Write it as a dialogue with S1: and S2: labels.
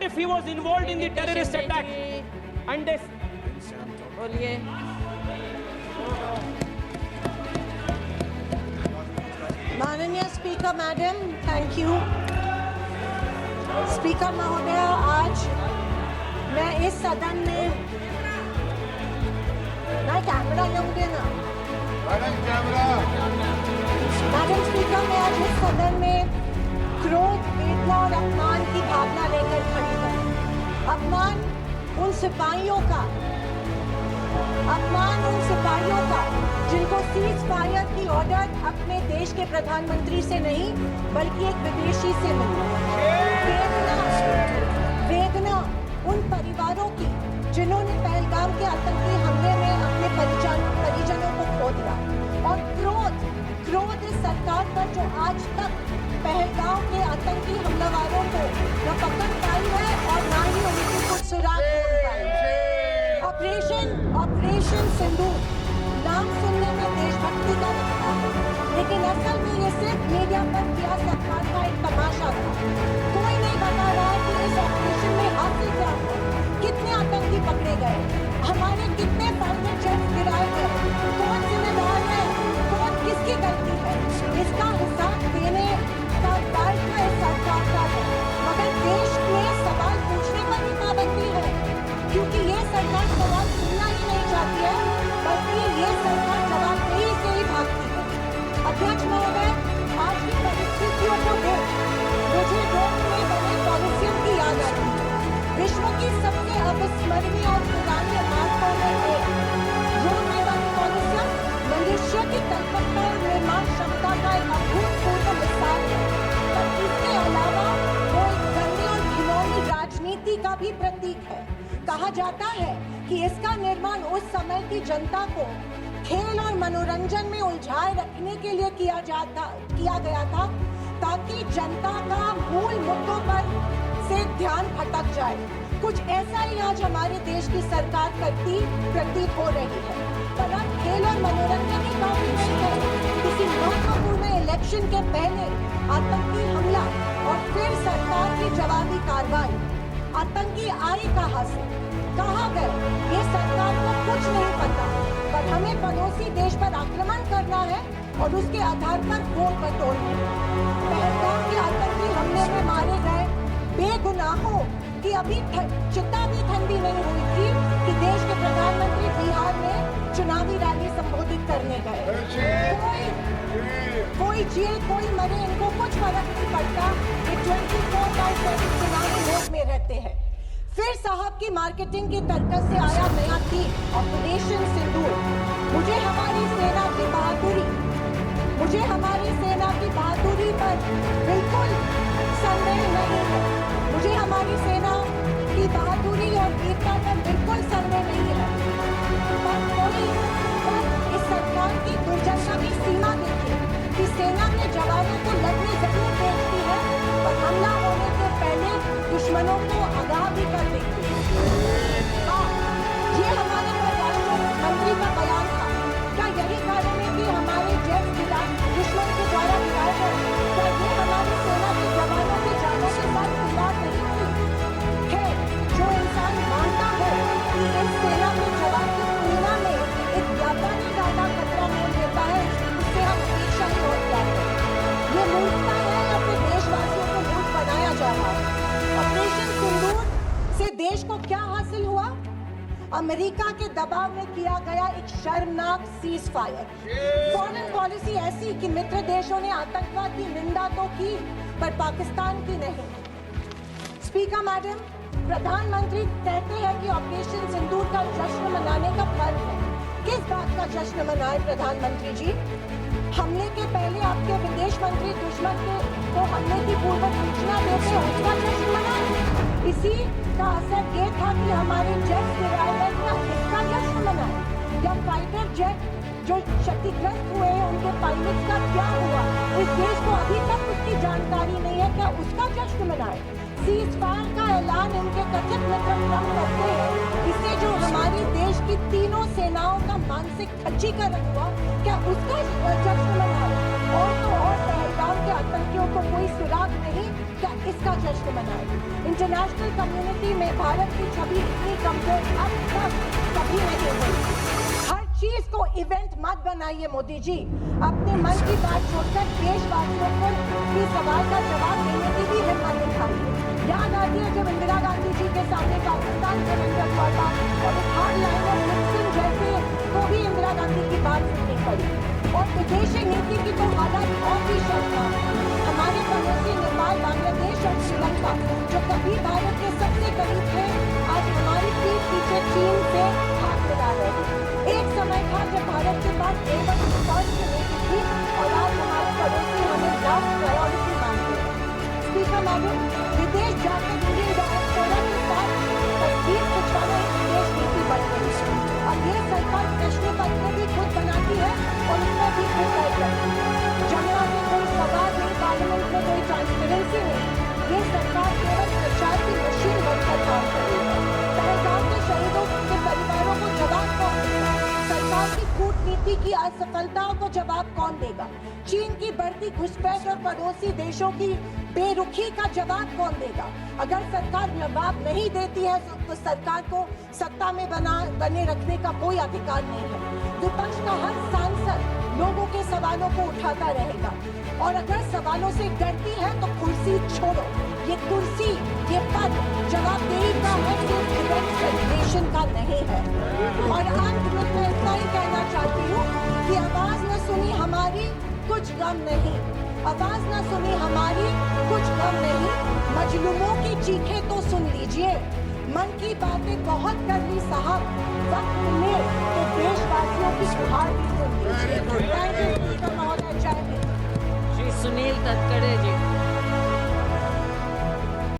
S1: if he was involved in the terrorist attack. And this.
S2: बोलिए। माननीय speaker madam, thank you. Speaker महोदय, आज मैं इस सदन में कैमरा लूंगे ना मैडम स्पीकर, मैं आज इस सदन में क्रोध, वेदना और अपमान की भावना लेकर खड़ी हूँ। अपमान उन सिपाहियों का जिनको सीज फायर की ऑर्डर अपने देश के प्रधानमंत्री से नहीं बल्कि एक विदेशी से मिली। वेदना उन परिवारों की जिन्होंने पहलगाम के आतंकी हमले में अपने परिजनों को खो दिया। और क्रोध इस सरकार पर जो आज तक पहलगाम के आतंकी हमलावरों को न पकड़ पाई है और न ही उनकी कुछ सुराग ढूंढ पाई है। ऑपरेशन सिंदूर नाम सुनने में देशभक्ति का लगता है, लेकिन असल में ये सिर्फ मीडिया पर किया सरकार का एक तमाशा था। कोई नहीं बता रहा कि इस ऑपरेशन में हासिल क्या हुआ, कितने आतंकी पकड़े गए, हमारे कितने फाइटर जेट गिराए गए, कौन जिम्मेदार है, कौन किसकी गलती है। इसका हिसाब देने का दायित्व इस सरकार का है, मगर देश में सवाल पूछने पर भी पाबंदी है, क्योंकि ये सरकार सवाल सुनना ही नहीं चाहती है, बल्कि ये सरकार जवाबदेही से ही भागती है। अध्यक्ष महोदय, आज की परिस्थितियों को देख मुझे रोम में बने कॉलोसियम की याद आती है। विश्व की सबसे अविस्मरणीय और पुरानी इमारतों में एक रोम में बने कॉलोसियम मनुष्य की कल्पना और निर्माण क्षमता का एक अभूतपूर्व मिसाल है, पर इसके अलावा वो एक गंदी और घिनौनी राजनीति का भी प्रतीक है। कहा जाता है कि इसका निर्माण उस समय की जनता को खेल और मनोरंजन में उलझाए रखने के लिए किया गया था, ताकि जनता का मूल मुद्दों पर से ध्यान भटक जाए। कुछ ऐसा ही आज हमारे देश की सरकार करती प्रतीत हो रही है। पर अब खेल और मनोरंजन ही काफी नहीं है। किसी महत्वपूर्ण इलेक्शन के पहले आतंकी हमला और फिर सरकार की जवाबी कार्रवाई। आतंकी आए कहां से, कहां गए, ये सरकार को कुछ नहीं पता, पर हमें पड़ोसी देश पर आक्रमण करना है और उसके आधार पर वोट बटोरना है। पहलगाम के आतंकी हमले में मारे गए बेगुनाहों की अभी चिता भी ठंडी नहीं हुई थी कि देश के प्रधानमंत्री बिहार में चुनावी रैली संबोधित करने गए। कोई जिए कोई मरे, इनको कुछ फर्क नहीं पड़ता। ये 24/7 चुनावी मोड में रहते हैं। फिर साहब की मार्केटिंग की तरकस से आया नया थीम ऑपरेशन सिंदूर। मुझे हमारी सेना की बहादुरी पर बिल्कुल संदेह नहीं है। मुझे हमारी सेना की बहादुरी और वीरता पर बिल्कुल संदेह नहीं है। पर कोई इस सरकार की दुर्दशा की सीमा देखिए कि सेना के जवानों को लड़ने जरूर भेजती है, पर हमला होने से पहले दुश्मनों को आगाह भी कर देती है। ये हमारे परराष्ट्र मंत्री का बयान था। क्या यही कारण है कि हमारे जेट दुश्मन के द्वारा गिराए गए? क्या ये हमारी सेना के जवानों के जानों के साथ खिलवाड़ नहीं थी? है जो इंसान मानता है कि इस सेना के जवान की तुलना में एक व्यापारी ज्यादा खतरा मोल लेता है, उससे हम हमेशा ही होते हैं। ये मूर्खता है या फिर देशवासियों को मूर्ख बनाया जा रहा है? ऑपरेशन सिंदूर से देश को क्या हासिल हुआ? अमेरिका के दबाव में किया गया एक शर्मनाक सीज फायर। फॉरेन पॉलिसी ऐसी कि मित्र देशों ने आतंकवाद की निंदा तो की, पर पाकिस्तान की नहीं। स्पीकर मैडम, प्रधानमंत्री कहते हैं कि ऑपरेशन सिंदूर का जश्न मनाने का पर्व है। किस बात का जश्न मनाए प्रधानमंत्री जी? हमले के पहले आपके विदेश मंत्री दुश्मन को हमले की पूर्व सूचना देते उसका जश्न मनाए। इसी का असर ये था कि हमारे जेट गिराए गए, क्या इसका जश्न मनाए? या फाइटर जेट जो क्षतिग्रस्त हुए हैं उनके पायलट का क्या हुआ? इस देश को अभी तक उसकी जानकारी नहीं है, क्या उसका जश्न मनाए? सीज फायर का ऐलान इनके कथित मित्र ट्रंप करते हैं, इससे जो हमारे देश की तीनों सेनाओं का मानसिक खच्चीकरण हुआ, क्या उसका जश्न मनाए? और तो और पहलगाम के आतंकियों को कोई सुराग नहीं, इसका जश्न मनाए। इंटरनेशनल कम्युनिटी में भारत की छवि इतनी कमजोर अब तक कभी नहीं हुई। हर चीज को इवेंट मत बनाइए मोदी जी, अपने मन की बात छोड़कर देशवासियों को की सवाल का जवाब देने की भी हिम्मत दिखाइए। याद आती है जब इंदिरा गांधी जी के सामने पाकिस्तान सरेंडर हुआ था और हार्ड लाइनर निक्सन जैसे को भी इंदिरा गांधी की बात सुननी पड़ी। और विदेशी नीति की तो हालत और भी शर्मनाक है। हमारे पड़ोसी नेपाल, बांग्लादेश और श्रीलंका जो कभी भारत के सबसे करीब थे, आज हमारी पीठ पीछे चीन से हाथ मिला रहे हैं। एक समय था जब भारत के पास एवं रिसोर्स नीति थी और आज हमारे पड़ोसी हमें लास्ट प्रायोरिटी मानते हैं। स्पीकर मैडम, विदेश जाकर इंडियन डायस्पोरा के साथ तस्वीर खिंचवाना एक विदेश नीति बन गई है। अब ये सरकार प्रश्न पत्र भी खुद बनाती है और उसमें भी खुद तय करती है। जमुना में कोई सवाल नहीं, पार्लियामेंट में कोई ट्रांसपेरेंसी नहीं। ये सरकार केवल प्रचार की मशीन बनकर काम कर रही है। पहलगाम के शहीदों के परिवारों को जवाब कौन देगा? सरकार की कूटनीति की असफलताओं को जवाब कौन देगा? चीन की बढ़ती घुसपैठ और पड़ोसी देशों की बेरुखी का जवाब कौन देगा? अगर सरकार जवाब नहीं देती है तो सरकार को सत्ता में बने रखने का कोई अधिकार नहीं है। विपक्ष का हर सांसद लोगों के सवालों को उठाता रहेगा और अगर सवालों से डरती है तो कुर्सी छोड़ो। ये कुर्सी, ये पद जवाबदेही का है, सिर्फ इवेंट सेलिब्रेशन का नहीं है। और अंत में मैं इतना ही कहना चाहती हूँ कि आवाज न सुनी हमारी, कुछ गम नहीं। आवाज न सुनी हमारी, कुछ गम नहीं। मजलूमों की चीखें तो सुन लीजिए। मन की बातें बहुत कर ली साहब, वक्त मिले तो देशवासियों की गुहार भी सुन लीजिए। थैंक यू महोदय, जय हिंद।
S3: श्री सुनील तटकरे जी।